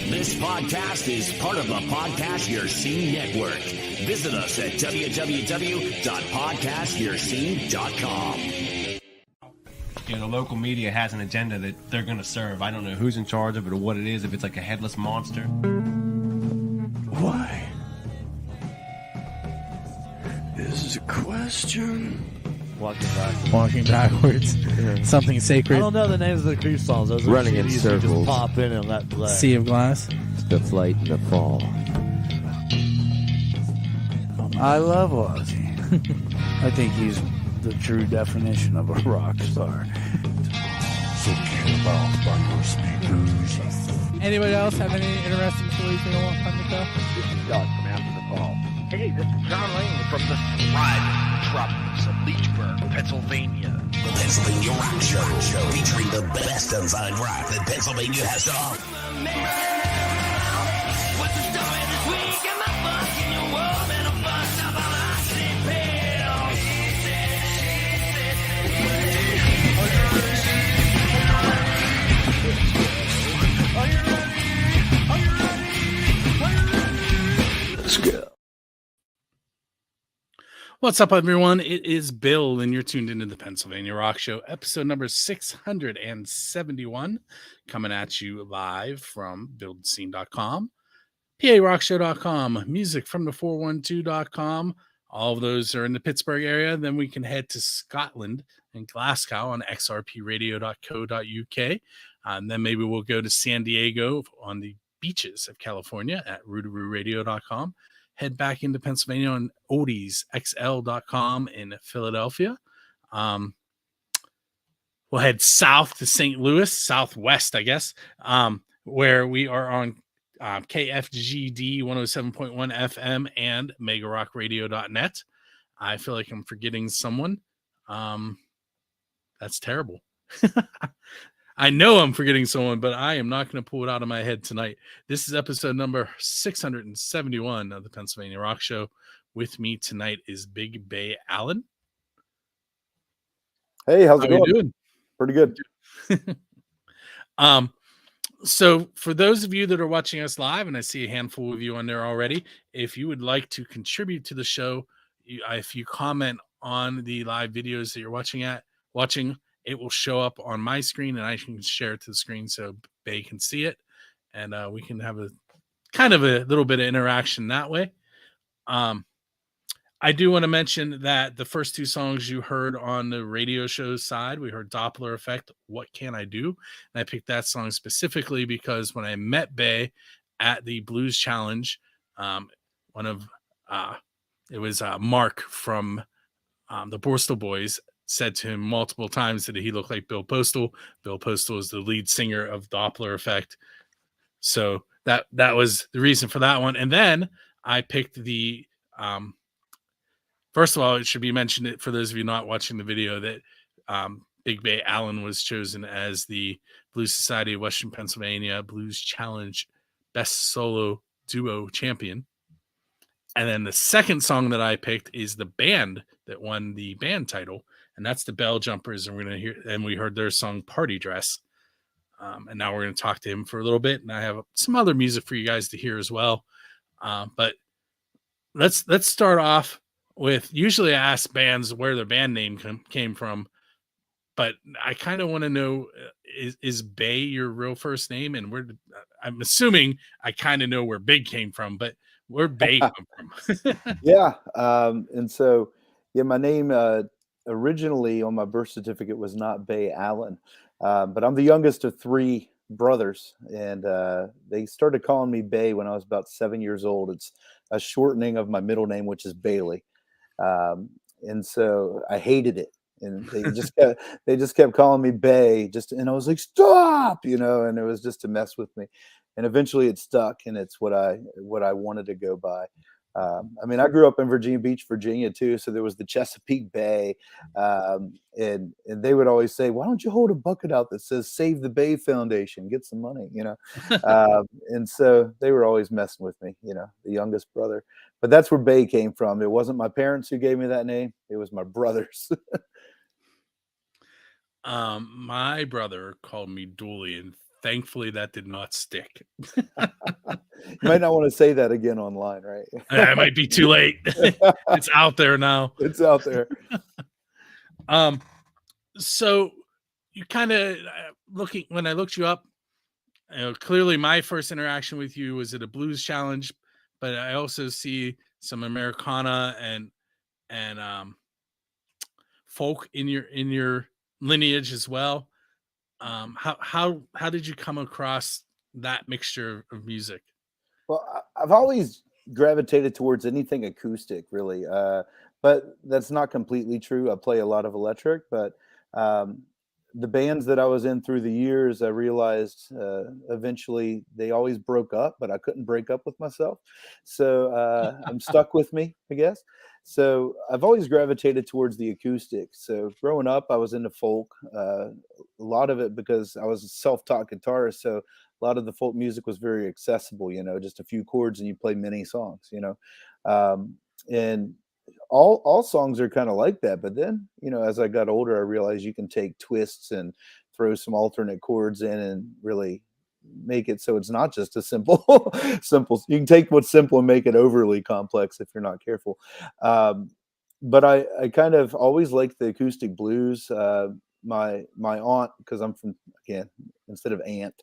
This podcast is part of the Podcast Your Scene Network. Visit us at www.podcastyourscene.com. You know, the local media has an agenda that they're going to serve. I don't know who's in charge of it or what it is, if it's like a headless monster. Why? This is a question. Walking backwards. Yeah. Something sacred. I don't know the names of the Creep songs. Those are Running in CDs that circles. Just pop in and let play. Sea of Glass. The flight and the fall. I love Ozzy. I think he's the true definition of a rock star. So kill out by your speakers. Anybody else have any interesting stories they don't want on the show? This is Doug from After the Call. Hey, this is John Lane from the thriving metropolis of Leechburg, Pennsylvania. The Pennsylvania Rock Show, featuring the best unsigned rock that Pennsylvania has to offer. What's the story this week? Am I fucking your world? Man, I'm fucked up. I'm actually paid off. Are you ready? Are you ready? Are you ready? Let's go. What's up, everyone? It is Bill, and you're tuned into the Pennsylvania Rock Show, episode number 671, coming at you live from buildscene.com, PARockshow.com, music from the 412.com. All of those are in the Pittsburgh area. Then we can head to Scotland and Glasgow on xrpradio.co.uk. And then maybe we'll go to San Diego on the beaches of California at rootaroораdio.com. Head back into Pennsylvania on oldiesxl.com in Philadelphia. We'll head south to St. Louis, southwest, I guess, where we are on KFGD 107.1 FM and megarockradio.net. I feel like I'm forgetting someone. That's terrible. I know I'm forgetting someone, but I am not going to pull it out of my head tonight. This is episode number 671 of the Pennsylvania Rock Show. With me tonight is Big Bay Allen. Hey, how's it How going? you doing? Pretty good. So for those of you that are watching us live, and I see a handful of you on there already, if you would like to contribute to the show, if you comment on the live videos that you're watching, it will show up on my screen, and I can share it to the screen so Bay can see it, and we can have a kind of a little bit of interaction that way. I do want to mention that the first two songs you heard on the radio show side, we heard Doppler Effect, What Can I Do? And I picked that song specifically because when I met Bay at the Blues Challenge, it was Mark from the Borstal Boys said to him multiple times that he looked like Bill Postal. Bill Postal is the lead singer of Doppler Effect. So that was the reason for that one. And then I picked the first of all, it should be mentioned for those of you not watching the video that Big Bay Allen was chosen as the Blues Society of Western Pennsylvania Blues Challenge Best Solo Duo Champion. And then the second song that I picked is the band that won the band title, and that's the Bell Jumpers. And we're gonna hear, and we heard their song "Party Dress." And now we're gonna talk to him for a little bit, and I have some other music for you guys to hear as well. But let's start off with. Usually, I ask bands where their band name came from, but I kind of want to know: is Bay your real first name? And I'm assuming I kind of know where Big came from, but where'd Bay come from? Yeah. And so, my name originally on my birth certificate was not Bay Allen, but I'm the youngest of three brothers, and they started calling me Bay when I was about 7 years old. It's a shortening of my middle name, which is Bailey. And so I hated it. And they just kept calling me Bay, and I was like, stop, and it was just to mess with me. And eventually it stuck, and it's what I wanted to go by. I grew up in Virginia Beach, Virginia too. So there was the Chesapeake Bay, and they would always say, why don't you hold a bucket out that says Save the Bay Foundation, get some money, and so they were always messing with me, the youngest brother. But that's where Bay came from. It wasn't my parents who gave me that name. It was my brothers. My brother called me Dooley, and thankfully that did not stick. You might not want to say that again online, right? I might be too late. It's out there now. It's out there. So you kind of looking when I looked you up, clearly my first interaction with you was at a blues challenge, but I also see some Americana and folk in your lineage as well. How did you come across that mixture of music? Well, I've always gravitated towards anything acoustic, really. But that's not completely true. I play a lot of electric, but um, the bands that I was in through the years, I realized eventually they always broke up, but I couldn't break up with myself. So I'm stuck with me, I guess. So I've always gravitated towards the acoustic. So growing up, I was into folk, a lot of it because I was a self-taught guitarist. So a lot of the folk music was very accessible, just a few chords and you play many songs. And all songs are kind of like that. But then, as I got older, I realized you can take twists and throw some alternate chords in and really make it so it's not just a simple simple. You can take what's simple and make it overly complex if you're not careful. But I kind of always liked the acoustic blues. My aunt, because I'm from, again, instead of Aunt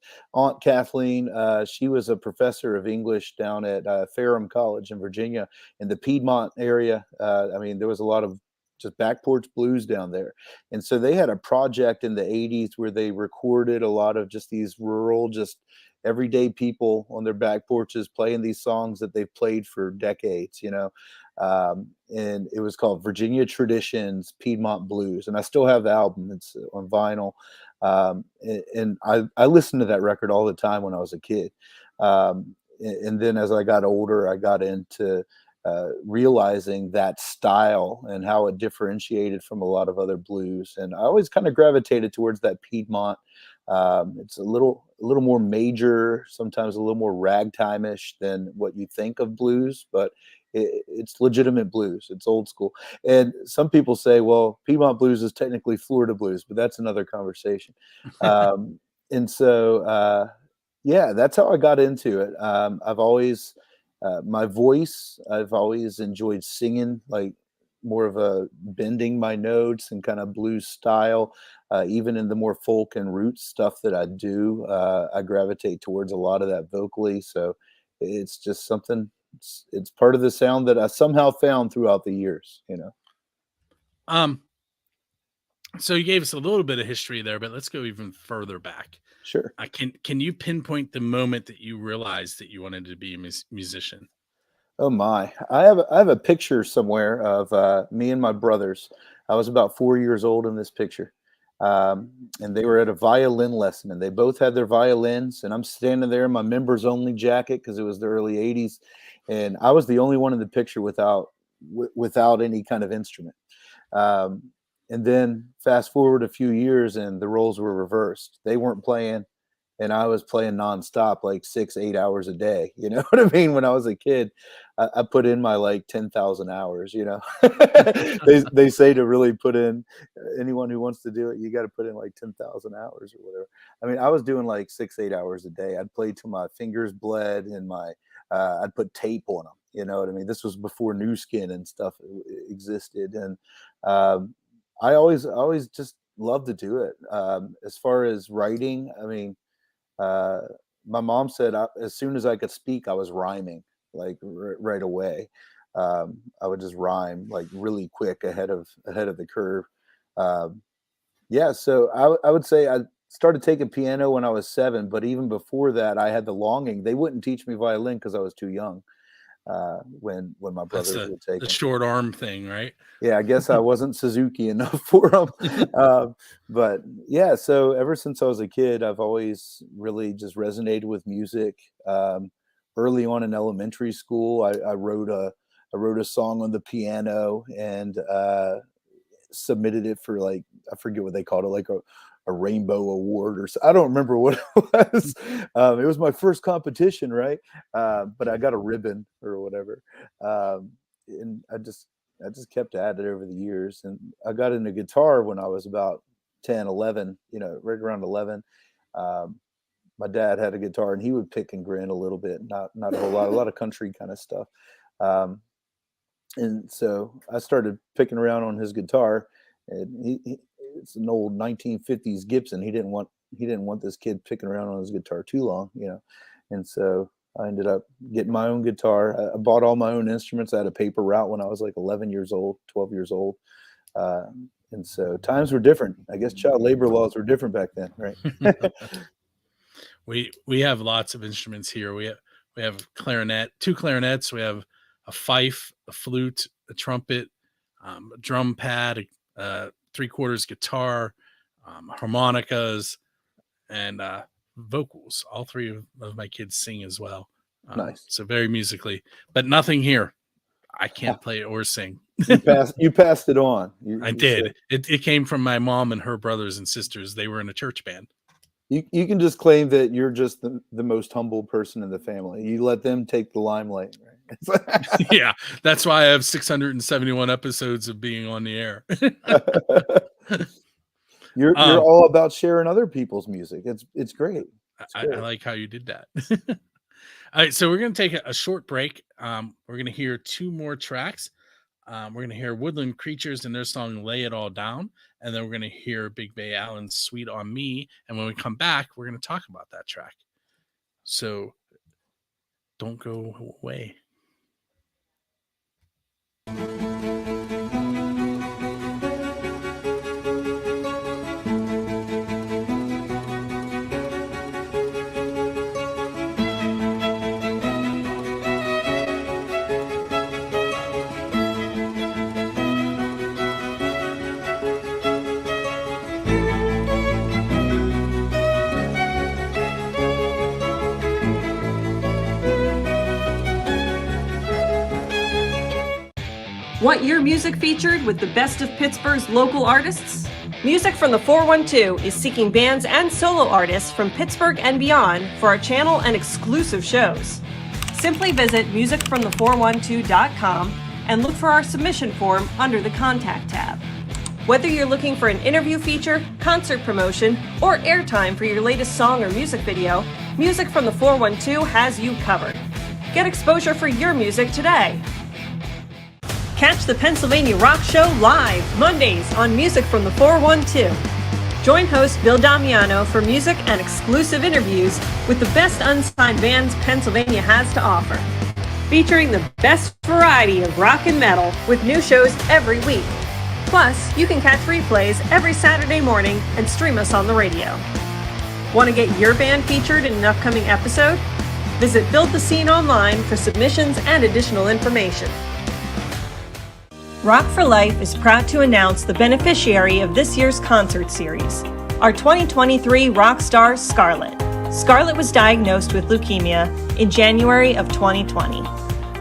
Kathleen, she was a professor of English down at Ferrum College in Virginia in the Piedmont area. There was a lot of just back porch blues down there. And so they had a project in the 80s where they recorded a lot of just these rural, just everyday people on their back porches playing these songs that they've played for decades. And it was called Virginia Traditions Piedmont Blues. And I still have the album. It's on vinyl. And I listened to that record all the time when I was a kid. And then as I got older, I got into realizing that style and how it differentiated from a lot of other blues. And I always kind of gravitated towards that Piedmont. It's a little more major, sometimes a little more ragtime-ish than what you think of blues, but it's legitimate blues. It's old school. And some people say, well, Piedmont blues is technically Florida blues, but that's another conversation. And so, yeah, that's how I got into it. I've always, my voice, I've always enjoyed singing, like more of a bending my notes and kind of blues style. Even in the more folk and roots stuff that I do, I gravitate towards a lot of that vocally. So it's just something, it's part of the sound that I somehow found throughout the years. So you gave us a little bit of history there, but let's go even further back. Sure. Can you pinpoint the moment that you realized that you wanted to be a musician? Oh my! I have a picture somewhere of me and my brothers. I was about 4 years old in this picture, and they were at a violin lesson, and they both had their violins, and I'm standing there in my members only jacket because it was the early '80s, and I was the only one in the picture without any kind of instrument. Um, and then fast forward a few years, and the roles were reversed. They weren't playing, and I was playing nonstop, like 6-8 hours a day. You know what I mean? When I was a kid, I put in my like 10,000 hours. They say to really put in, anyone who wants to do it, you got to put in like 10,000 hours or whatever. I mean, I was doing like 6-8 hours a day. I'd play till my fingers bled, and I'd put tape on them. You know what I mean? This was before new skin and stuff existed, and I always just loved to do it. As far as writing, I mean. My mom said as soon as I could speak, I was rhyming like right away. I would just rhyme like really quick ahead of the curve. Yeah, so I would say I started taking piano when I was 7, but even before that, I had the longing. They wouldn't teach me violin because I was too young. When my brothers would take the them. short arm thing, right? Yeah, I guess I wasn't Suzuki enough for them. But yeah, so ever since I was a kid, I've always really just resonated with music. Early on in elementary school, I wrote a song on the piano and submitted it for, like, I forget what they called it, like a rainbow award or so. I don't remember what it was. It was my first competition, right? But I got a ribbon or whatever. And I just kept at it over the years. And I got into guitar when I was about 10, 11, right around 11. My dad had a guitar, and he would pick and grin a little bit, not a whole lot, a lot of country kind of stuff. And so I started picking around on his guitar, and it's an old 1950s Gibson. He didn't want this kid picking around on his guitar too long, and so I ended up getting my own guitar. I bought all my own instruments. I had a paper route when I was like 11 years old, 12 years old. And so times were different. I guess child labor laws were different back then, right? We have lots of instruments here. We have clarinet, 2 clarinets. We have a fife, a flute, a trumpet, a drum pad, a 3/4 guitar, harmonicas, and vocals. All 3 of my kids sing as well. Nice. So very musically, but nothing here. I can't play or sing. You passed it on. I did. It came from my mom and her brothers and sisters. They were in a church band. You can just claim that you're just the most humble person in the family. You let them take the limelight, right? Yeah, that's why I have 671 episodes of being on the air. You're all about sharing other people's music. It's great. I like how you did that. All right, so we're going to take a short break. We're going to hear 2 more tracks. We're going to hear Woodland Creatures and their song Lay It All Down. And then we're going to hear Big Bay Allen's Sweet on Me. And when we come back, we're going to talk about that track. So don't go away. Want your music featured with the best of Pittsburgh's local artists? Music from the 412 is seeking bands and solo artists from Pittsburgh and beyond for our channel and exclusive shows. Simply visit musicfromthe412.com and look for our submission form under the Contact tab. Whether you're looking for an interview feature, concert promotion, or airtime for your latest song or music video, Music from the 412 has you covered. Get exposure for your music today. Catch the Pennsylvania Rock Show live Mondays on Music from the 412. Join host Bill Damiano for music and exclusive interviews with the best unsigned bands Pennsylvania has to offer. Featuring the best variety of rock and metal with new shows every week. Plus, you can catch replays every Saturday morning and stream us on the radio. Want to get your band featured in an upcoming episode? Visit Build the Scene online for submissions and additional information. Rock for Life is proud to announce the beneficiary of this year's concert series, our 2023 rock star Scarlett. Scarlett was diagnosed with leukemia in January of 2020.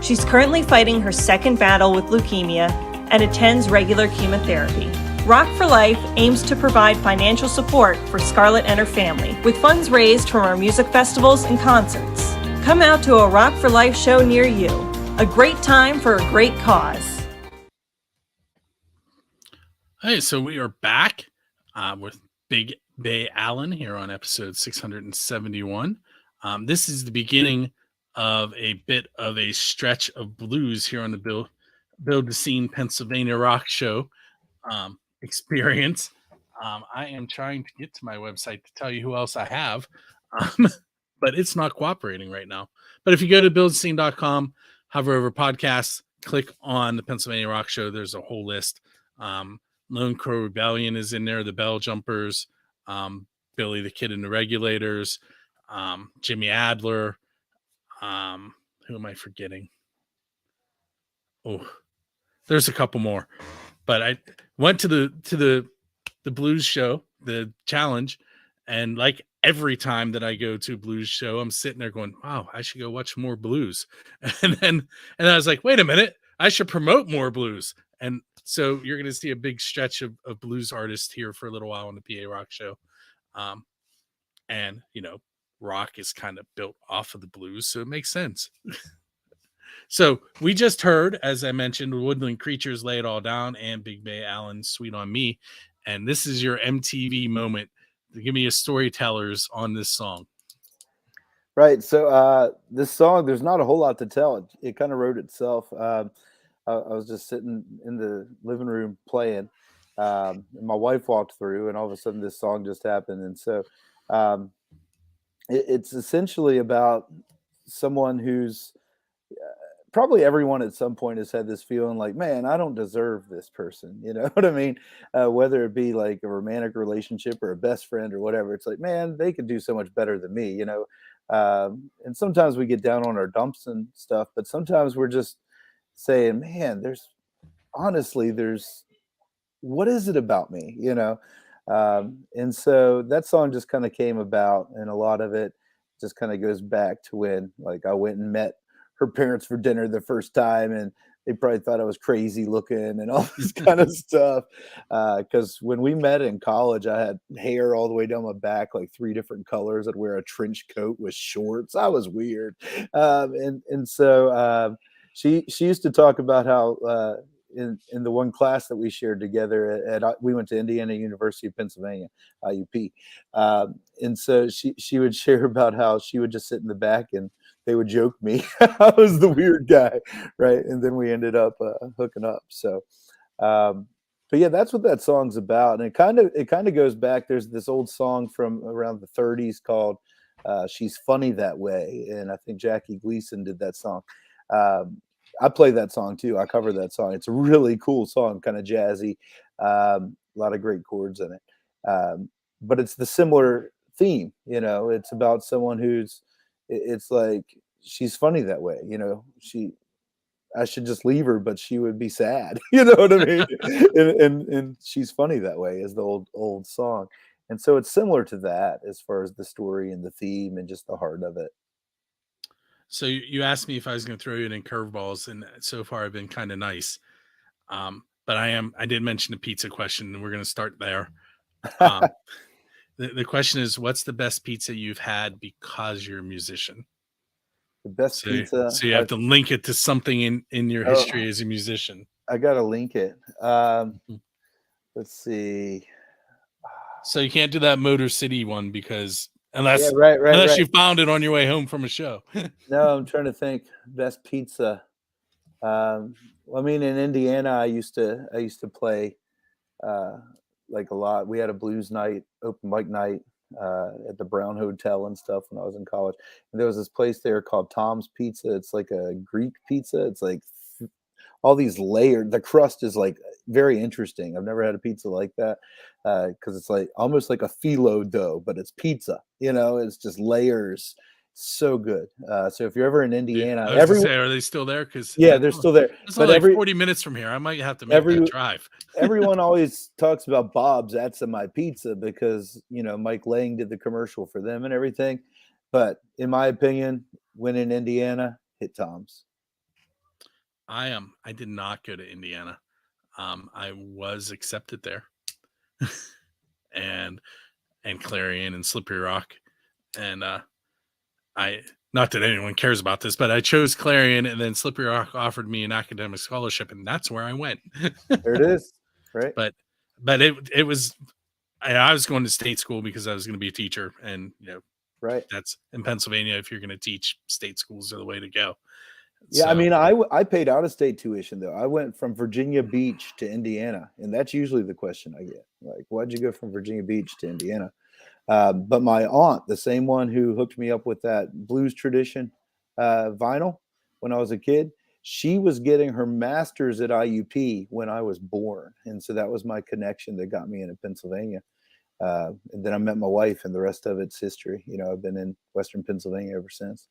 She's currently fighting her second battle with leukemia and attends regular chemotherapy. Rock for Life aims to provide financial support for Scarlett and her family, with funds raised from our music festivals and concerts. Come out to a Rock for Life show near you. A great time for a great cause. Hey, so we are back with Big Bay Allen here on episode 671. This is the beginning of a bit of a stretch of blues here on the Build the Scene Pennsylvania Rock Show experience. I am trying to get to my website to tell you who else I have, but it's not cooperating right now. But if you go to buildscene.com, hover over podcasts, click on the Pennsylvania Rock Show, there's a whole list. Lone Crow Rebellion is in there, the Bell Jumpers, Billy the Kid and the Regulators, Jimmy Adler. Who am I forgetting? Oh, there's a couple more. But I went to the blues show, the challenge, and like every time that I go to a blues show, I'm sitting there going, wow, I should go watch more blues. And I was like, wait a minute, I should promote more blues. And so you're going to see a big stretch of blues artists here for a little while on the PA Rock Show. And, rock is kind of built off of the blues, so it makes sense. So we just heard, as I mentioned, Woodland Creatures Lay It All Down and Big Bay Allen's Sweet on Me. and this is your MTV moment. Give me a storytellers on this song. Right. So this song, there's not a whole lot to tell. It kind of wrote itself. I was just sitting in the living room playing. And my wife walked through, and all of a sudden, this song just happened. And so um, it's essentially about someone who's probably everyone at some point has had this feeling like, man, I don't deserve this person. You know what I mean? Whether it be like a romantic relationship or a best friend or whatever, it's like, man, they could do so much better than me, you know? And sometimes we get down on our dumps and stuff, but sometimes we're just saying, man, there's what is it about me, you know? And so that song just kind of came about, and a lot of it just kind of goes back to when like I went and met her parents for dinner the first time, and they probably thought I was crazy looking and all this kind of stuff. Because when we met in college, I had hair all the way down my back, like 3 different colors. I'd wear a trench coat with shorts. I was weird. And so she used to talk about how in the one class that we shared together we went to Indiana University of Pennsylvania, IUP. And so she would share about how she would just sit in the back and they would joke me. I was the weird guy, right? And then we ended up hooking up. So, but yeah, that's what that song's about. And it kind of goes back. There's this old song from around the 30s called "She's Funny That Way," and I think Jackie Gleason did that song. I play that song too. I cover that song. It's a really cool song, kind of jazzy, a lot of great chords in it. But it's the similar theme, you know. It's about someone it's like she's funny that way, you know. I should just leave her, but she would be sad, you know what I mean? and she's funny that way is the old song, and so it's similar to that as far as the story and the theme and just the heart of it. So you asked me if I was going to throw you in curveballs, and so far I've been kind of nice. But I did mention the pizza question, and we're going to start there. The question is, what's the best pizza you've had because you're a musician? The best pizza. So you have to link it to something in your history as a musician. I got to link it. Let's see. So you can't do that Motor City one because unless you found it on your way home from a show. No, I'm trying to think. Best pizza. Well, I mean, in Indiana, I used to play like a lot. We had a blues night, open mic night at the Brown Hotel and stuff when I was in college. And there was this place there called Tom's Pizza. It's like a Greek pizza. It's like all these layers. The crust is like very interesting. I've never had a pizza like that because it's like almost like a phyllo dough, but it's pizza. You know, it's just layers. So good. So if you're ever in Indiana, are they still there? Because they're still there. It's only like 40 minutes from here. I might have to make that drive. Everyone always talks about Bob's. That's my pizza because you know Mike Lang did the commercial for them and everything. But in my opinion, when in Indiana, hit Tom's. I did not go to Indiana. I was accepted there, and Clarion and Slippery Rock, and not that anyone cares about this, but I chose Clarion, and then Slippery Rock offered me an academic scholarship, and that's where I went. There it is, right? But it was I was going to state school because I was going to be a teacher, and you know, right. That's in Pennsylvania. If you're going to teach, state schools are the way to go. Yeah, so, I mean, I paid out of state tuition though. I went from Virginia Beach to Indiana, and that's usually the question I get. Like, why'd you go from Virginia Beach to Indiana? But my aunt, the same one who hooked me up with that blues tradition vinyl when I was a kid, she was getting her master's at IUP when I was born, and so that was my connection that got me into Pennsylvania. And then I met my wife, and the rest of it's history. You know, I've been in Western Pennsylvania ever since.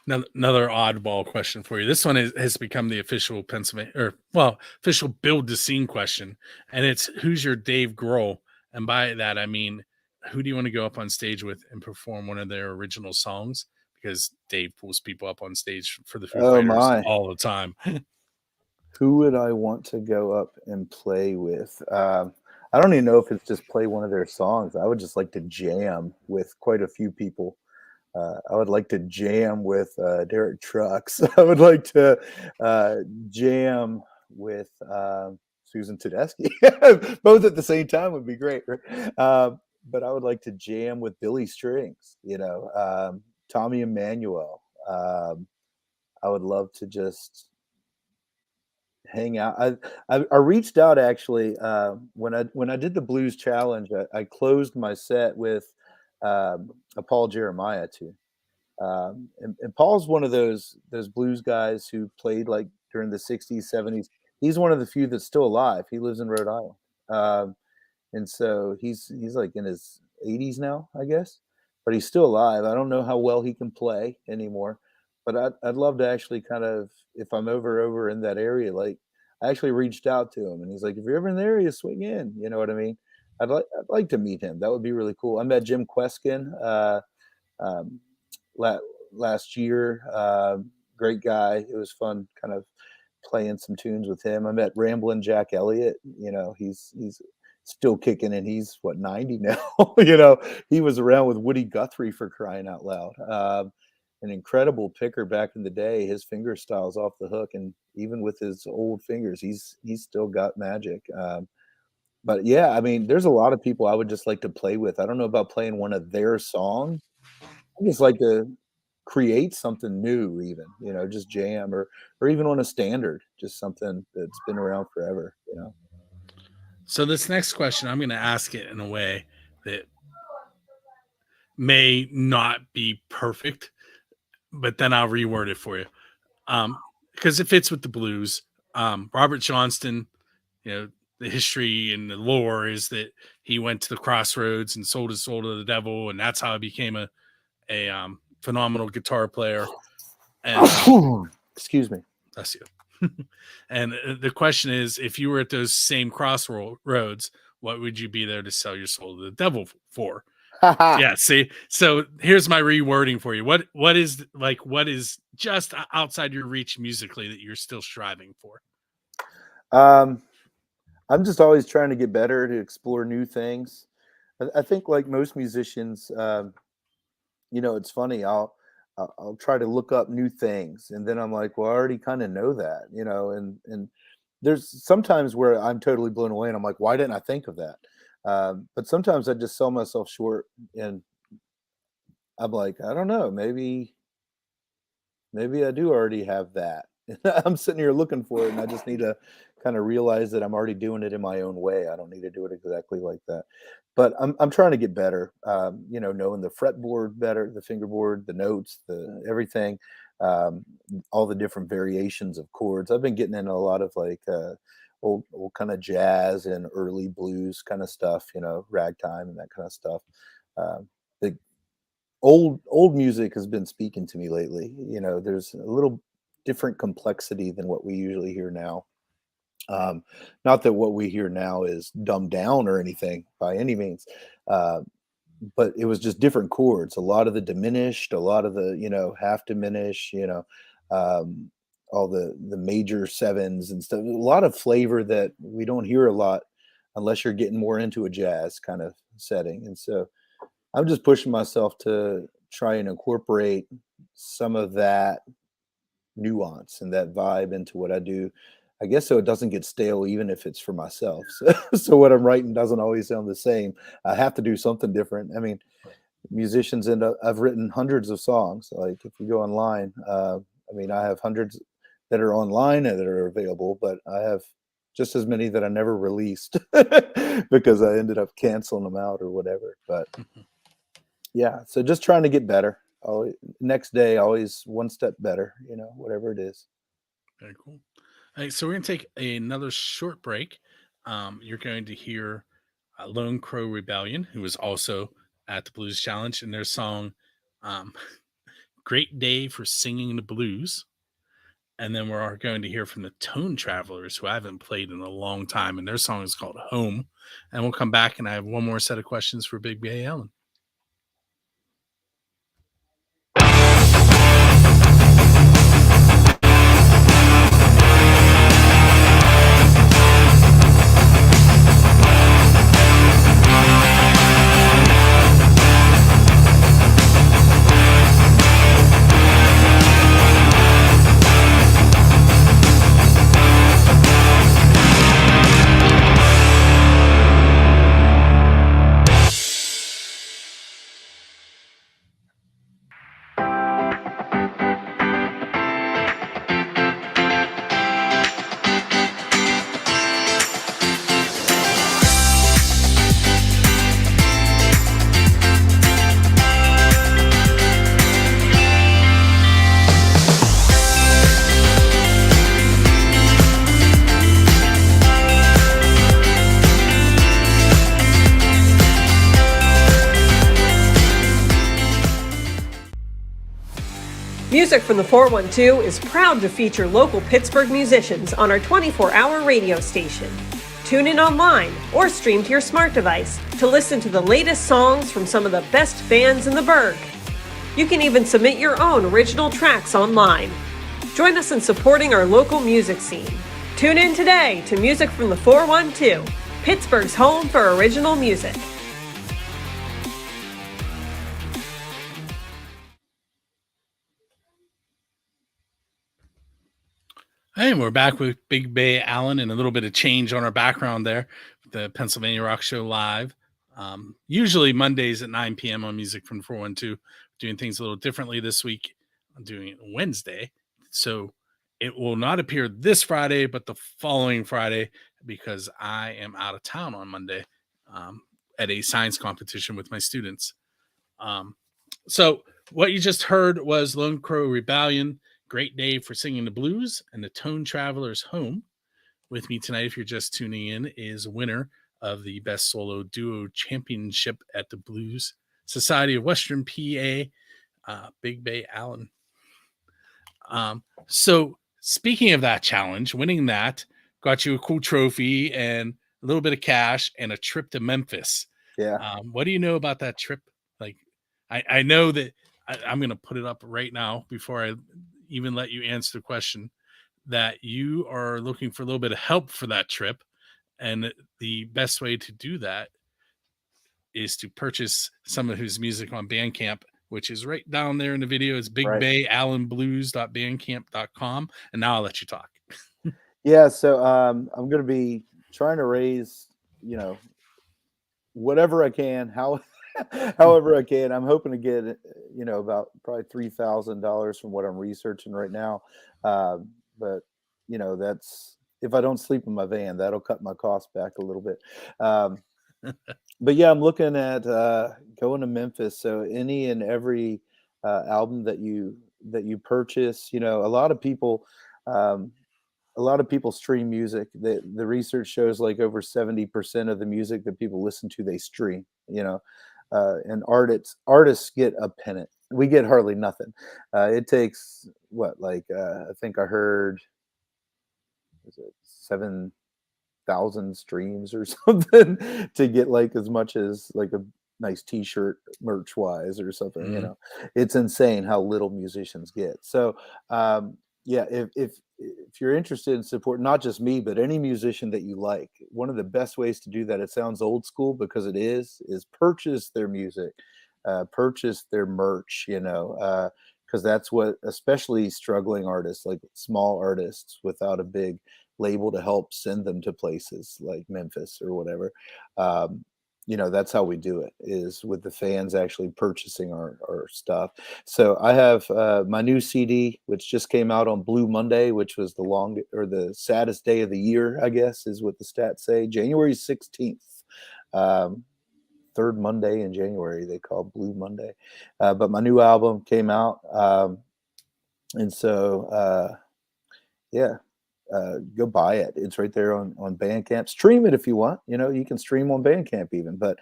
Another oddball question for you. This one has become the official official build the scene question. And it's, who's your Dave Grohl? And by that, I mean, who do you want to go up on stage with and perform one of their original songs? Because Dave pulls people up on stage for the Foo Fighters all the time. Who would I want to go up and play with? I don't even know if it's just play one of their songs. I would just like to jam with quite a few people. I would like to jam with Derek Trucks. I would like to jam with Susan Tedeschi. Both at the same time would be great, right? But I would like to jam with Billy Strings, Tommy Emmanuel. I would love to just hang out. I reached out actually when I did the Blues Challenge. I closed my set with a Paul Jeremiah tune. And Paul's one of those blues guys who played like during the 60s, 70s. He's one of the few that's still alive. He lives in Rhode Island. And so he's like in his 80s now, I guess, but he's still alive. I don't know how well he can play anymore, but I'd love to actually kind of, if I'm over in that area, like I actually reached out to him and he's like, if you're ever in the area, swing in, you know what I mean? I'd like to meet him. That would be really cool. I met Jim Queskin last year. Great guy. It was fun kind of playing some tunes with him. I met Ramblin' Jack Elliott. He's still kicking and he's 90 now. He was around with Woody Guthrie, for crying out loud. An incredible picker back in the day. His finger style's off the hook, and even with his old fingers, he's still got magic. But yeah, I mean, there's a lot of people I would just like to play with. I don't know about playing one of their songs. I just like to create something new, even, just jam or even on a standard, just something that's been around forever. So this next question, I'm going to ask it in a way that may not be perfect, but then I'll reword it for you. Because it fits with the blues. Robert Johnston, the history and the lore is that he went to the crossroads and sold his soul to the devil, and that's how he became a phenomenal guitar player. And excuse me. That's you. And the question is, if you were at those same crossroads, what would you be there to sell your soul to the devil for? Yeah, see, so here's my rewording for you. What is just outside your reach musically that you're still striving for? I'm just always trying to get better, to explore new things. I think like most musicians, it's funny. I'll try to look up new things, and then I'm like, well, I already kind of know that, and there's sometimes where I'm totally blown away and I'm like, why didn't I think of that? But sometimes I just sell myself short and I'm like, I don't know, maybe I do already have that. I'm sitting here looking for it and I just need to kind of realize that I'm already doing it in my own way. I don't need to do it exactly like that. But I'm trying to get better, knowing the fretboard better, the fingerboard, the notes, the everything, all the different variations of chords. I've been getting into a lot of like old kind of jazz and early blues kind of stuff, ragtime and that kind of stuff. The old music has been speaking to me lately. There's a little different complexity than what we usually hear now. Not that what we hear now is dumbed down or anything by any means, but it was just different chords. A lot of the diminished, a lot of the half diminish, all the major sevens and stuff. A lot of flavor that we don't hear a lot unless you're getting more into a jazz kind of setting. And so I'm just pushing myself to try and incorporate some of that nuance and that vibe into what I do, I guess, so it doesn't get stale, even if it's for myself. So what I'm writing doesn't always sound the same. I have to do something different. I mean, musicians I've written hundreds of songs. Like if you go online, I have hundreds that are online and that are available, but I have just as many that I never released because I ended up canceling them out or whatever. But yeah, so just trying to get better. Next day, always one step better, whatever it is. Very cool. All right, so we're going to take another short break. You're going to hear Lone Crow Rebellion, who was also at the Blues Challenge, and their song, Great Day for Singing the Blues. And then we're going to hear from the Tone Travelers, who I haven't played in a long time, and their song is called Home. And we'll come back, and I have one more set of questions for Big Bay Allen. Music from the 412 is proud to feature local Pittsburgh musicians on our 24-hour radio station. Tune in online or stream to your smart device to listen to the latest songs from some of the best bands in the burg. You can even submit your own original tracks online. Join us in supporting our local music scene. Tune in today to Music from the 412, Pittsburgh's home for original music. Hey, we're back with Big Bay Allen and a little bit of change on our background there. The Pennsylvania Rock Show live. Usually Mondays at 9 p.m. on Music from 412. Doing things a little differently this week. I'm doing it Wednesday. So it will not appear this Friday, but the following Friday, because I am out of town on Monday at a science competition with my students. So what you just heard was Lone Crow Rebellion, Great Day for Singing the Blues, and the Tone Traveler's Home. With me tonight, if you're just tuning in, is winner of the Best Solo Duo Championship at the Blues Society of Western PA, Big Bay Allen. So speaking of that challenge, winning that got you a cool trophy and a little bit of cash and a trip to Memphis. Yeah. What do you know about that trip? Like, I know that I'm going to put it up right now before I even let you answer the question, that you are looking for a little bit of help for that trip. And the best way to do that is to purchase some of his music on Bandcamp, which is right down there in the video. It's bigbayallenblues.bandcamp.com. And now I'll let you talk. Yeah. So I'm going to be trying to raise, whatever I can, however I can. I'm hoping to get, about probably $3,000 from what I'm researching right now. But that's, if I don't sleep in my van, that'll cut my costs back a little bit. But yeah, I'm looking at going to Memphis. So any and every album that you purchase, a lot of people stream music. The research shows like over 70% of the music that people listen to, they stream, and artists get a pennant. We get hardly nothing. It takes I think I heard, is it 7,000 streams or something to get like as much as like a nice t-shirt merch wise or something. Mm-hmm. It's insane how little musicians get. So if you're interested in support, not just me, but any musician that you like, one of the best ways to do that, it sounds old school because it is purchase their music, purchase their merch, because that's what, especially struggling artists, like small artists without a big label to help send them to places like Memphis or whatever. That's how we do it, is with the fans actually purchasing our stuff. So I have my new CD, which just came out on Blue Monday, which was the saddest day of the year, I guess, is what the stats say. January 16th, third Monday in January, they call Blue Monday. But my new album came out. And so, go buy it. It's right there on Bandcamp. Stream it if you want. You can stream on Bandcamp even. But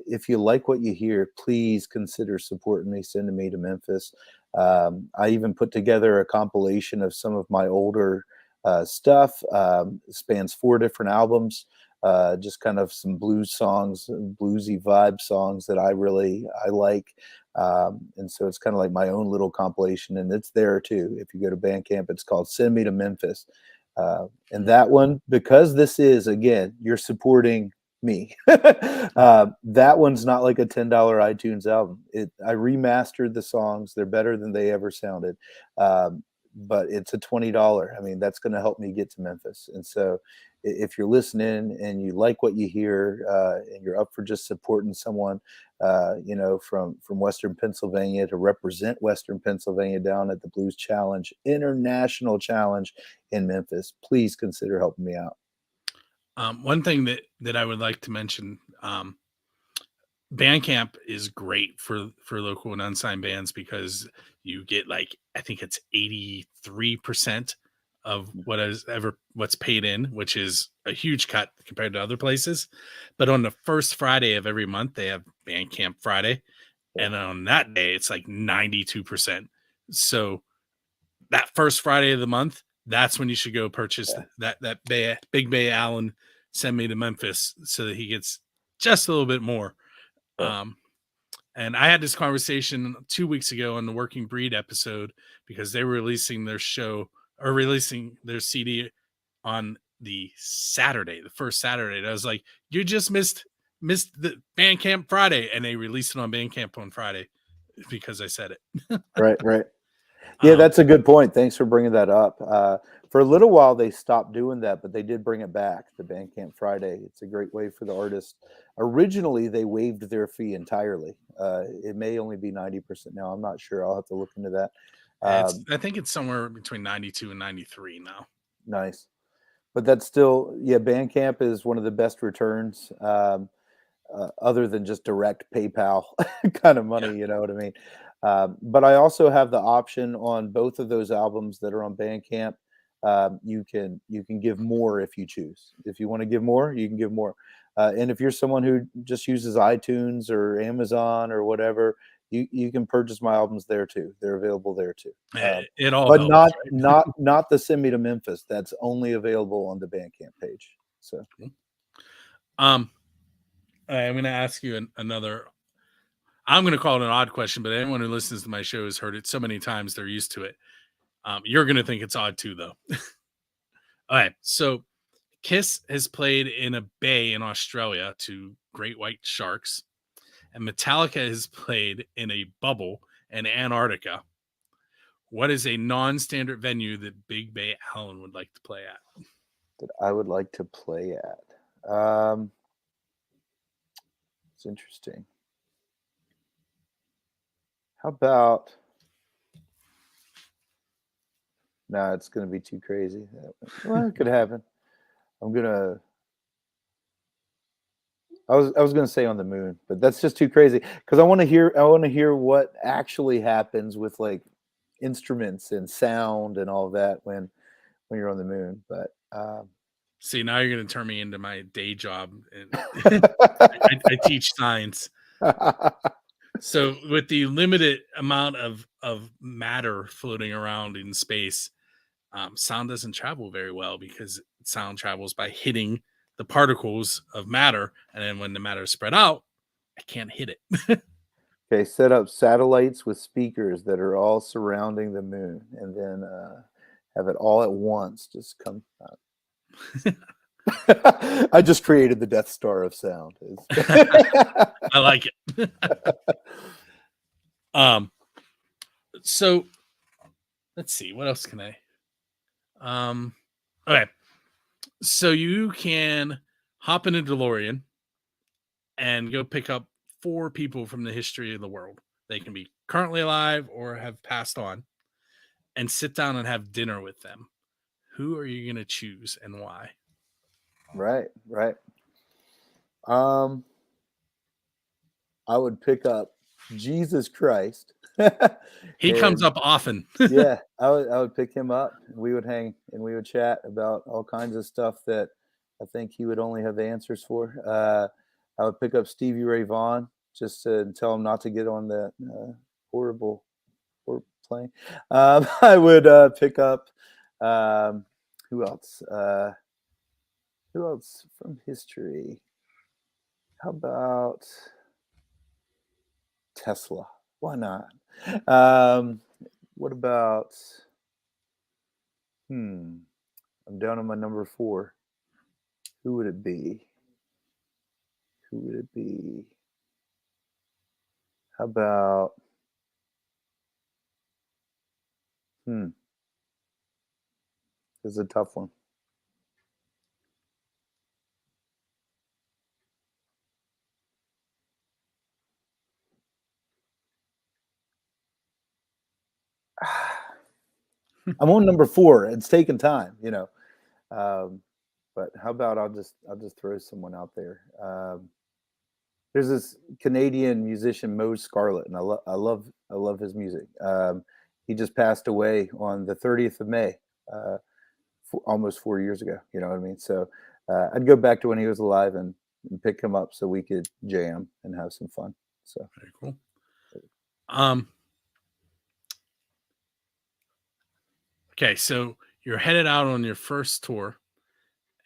if you like what you hear, please consider supporting me, sending me to Memphis. I even put together a compilation of some of my older stuff. Spans 4 different albums. Just kind of some blues songs, bluesy vibe songs that I like. And so it's kind of like my own little compilation, and it's there too. If you go to Bandcamp, it's called Send Me to Memphis. And that one, because this is, again, you're supporting me. That one's not like a $10 iTunes album. I remastered the songs. They're better than they ever sounded. But it's a $20. I mean, that's going to help me get to Memphis. And so if you're listening and you like what you hear, and you're up for just supporting someone, from Western Pennsylvania to represent Western Pennsylvania down at the Blues Challenge, International Challenge in Memphis, please consider helping me out. One thing that I would like to mention, Bandcamp is great for local and unsigned bands because you get I think it's 83% of what's paid in, which is a huge cut compared to other places. But on the first Friday of every month, they have Bandcamp Friday. And on that day, it's like 92%. So that first Friday of the month, that's when you should go purchase that Big Bay Allen Send Me to Memphis, so that he gets just a little bit more. And I had this conversation 2 weeks ago on the Working Breed episode, because they were releasing their CD on the Saturday, the first Saturday. And I was like, you just missed the Bandcamp Friday, and they released it on Bandcamp on Friday because I said it. Right. Yeah, that's a good point. Thanks for bringing that up. For a little while, they stopped doing that, but they did bring it back, the Bandcamp Friday. It's a great way for the artist. Originally, they waived their fee entirely. It may only be 90% now. I'm not sure. I'll have to look into that. I think it's somewhere between 92 and 93 now. Nice. But that's still, Bandcamp is one of the best returns, other than just direct PayPal kind of money, you know what I mean? But I also have the option on both of those albums that are on Bandcamp. You can give more if you choose. If you want to give more, you can give more. And if you're someone who just uses iTunes or Amazon or whatever, you can purchase my albums there too. They're available there too. It all but helps, not the Send Me to Memphis. That's only available on the Bandcamp page. So, I'm going to ask you another. I'm going to call it an odd question, but anyone who listens to my show has heard it so many times they're used to it. You're going to think it's odd too, though. All right. So Kiss has played in a bay in Australia to great white sharks, and Metallica has played in a bubble in Antarctica. What is a non-standard venue that Big Bay Allen would like to play at? That I would like to play at. It's interesting. How about? No, it's going to be too crazy. Well, it could happen. I was going to say on the moon, but that's just too crazy, because I want to hear what actually happens with like instruments and sound and all of that when you're on the moon. But see, now you're going to turn me into my day job. And I teach science. So with the limited amount of matter floating around in space, sound doesn't travel very well, because sound travels by hitting the particles of matter. And then when the matter is spread out, I can't hit it. Okay, set up satellites with speakers that are all surrounding the moon, and then have it all at once just come out. I just created the Death Star of sound. I like it. So let's see, what else can I? Okay, so you can hop in a DeLorean and go pick up 4 people from the history of the world. They can be currently alive or have passed on, and sit down and have dinner with them. Who are you going to choose and why? Right. I would pick up Jesus Christ. He comes up often. Yeah, I would pick him up. We would hang and we would chat about all kinds of stuff that I think he would only have the answers for. I would pick up Stevie Ray Vaughan just to tell him not to get on that horrible plane. I would pick up who else? Who else from history? How about Tesla? Why not? What about? I'm down on my number 4. Who would it be? How about? This is a tough one. I'm on number 4. It's taken time, you know. But how about I'll just throw someone out there. There's this Canadian musician, Mo Scarlett, and I love his music. He just passed away on the 30th of May, almost 4 years ago. You know what I mean? So I'd go back to when he was alive and pick him up so we could jam and have some fun. So very cool. Okay, so you're headed out on your first tour,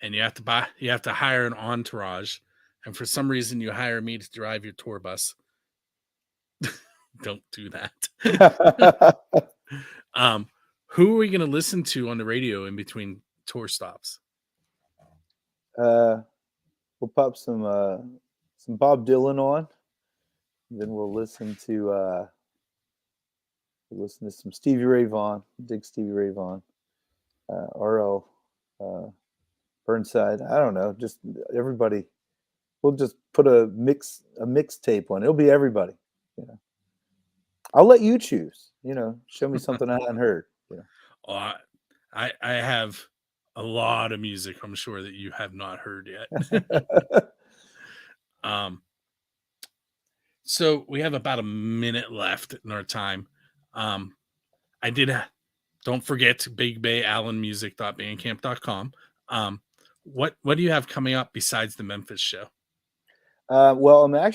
and you have to hire an entourage, and for some reason you hire me to drive your tour bus. Don't do that. Who are we going to listen to on the radio in between tour stops? We'll pop some Bob Dylan on. Then we'll listen to some Stevie Ray Vaughan. Dig Stevie Ray Vaughan. R.L. Burnside. I don't know. Just everybody. We'll just put a mixtape on. It'll be everybody. You know. I'll let you choose. You know, show me something I hadn't heard. You know. Oh, I have a lot of music I'm sure that you have not heard yet. So we have about a minute left in our time. Don't forget bigbayallenmusic.bandcamp.com. What do you have coming up besides the Memphis show? Well, I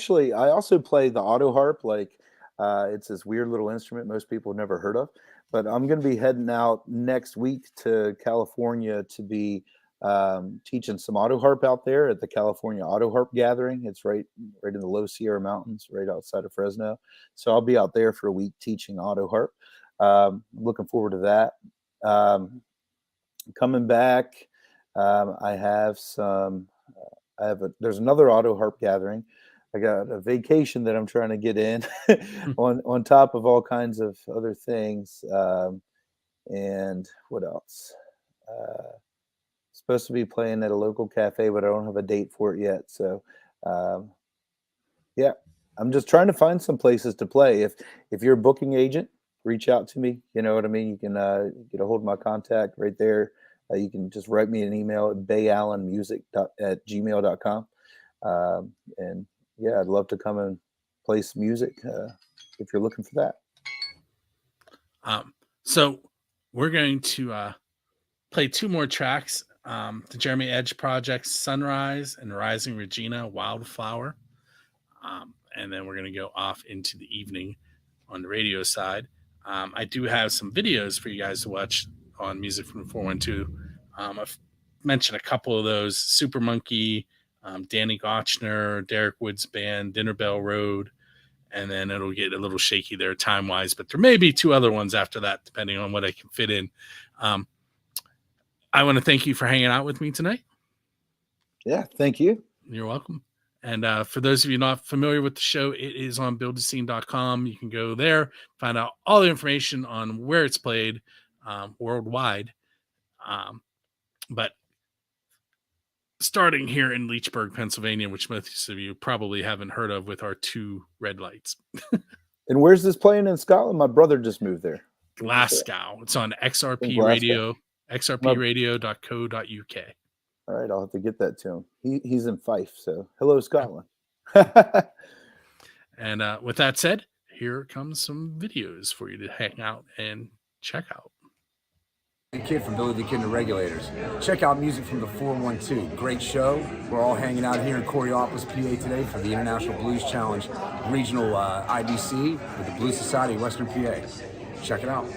also play the autoharp. It's this weird little instrument most people have never heard of. But I'm going to be heading out next week to California to be teaching some autoharp out there at the California Autoharp Gathering. It's right in the Low Sierra Mountains, right outside of Fresno. So I'll be out there for a week teaching autoharp. Looking forward to that. Coming back, there's another autoharp gathering. I got a vacation that I'm trying to get in on top of all kinds of other things. And what else? Supposed to be playing at a local cafe, but I don't have a date for it yet. So, yeah, I'm just trying to find some places to play. If you're a booking agent, reach out to me. You know what I mean? You can get a hold of my contact right there. You can just write me an email at bayallenmusic@gmail.com. And yeah, I'd love to come and play some music if you're looking for that. So we're going to play two more tracks. The Jeremy Edge Project's Sunrise and Rising Regina Wildflower. And then we're going to go off into the evening on the radio side. I do have some videos for you guys to watch on Music from the 412. I've mentioned a couple of those: Super Monkey, Danny Gotchner, Derek Wood's band, Dinner Bell Road, and then it'll get a little shaky there time-wise, but there may be two other ones after that, depending on what I can fit in. I want to thank you for hanging out with me tonight. Yeah, thank you. You're welcome. And for those of you not familiar with the show, it is on buildascene.com. You can go there, find out all the information on where it's played worldwide. But starting here in Leechburg, Pennsylvania, which most of you probably haven't heard of, with our two red lights. And where's this playing in Scotland? My brother just moved there. Glasgow. It's on XRP Radio, xrpradio.co.uk. All right, I'll have to get that to him. He's in Fife, so hello, Scotland. And with that said, here comes some videos for you to hang out and check out. The Kid from Billy the Kid and the Regulators. Check out Music from the 412. Great show. We're all hanging out here in Coriopolis, PA today for the International Blues Challenge Regional IBC with the Blues Society of Western PA. Check it out.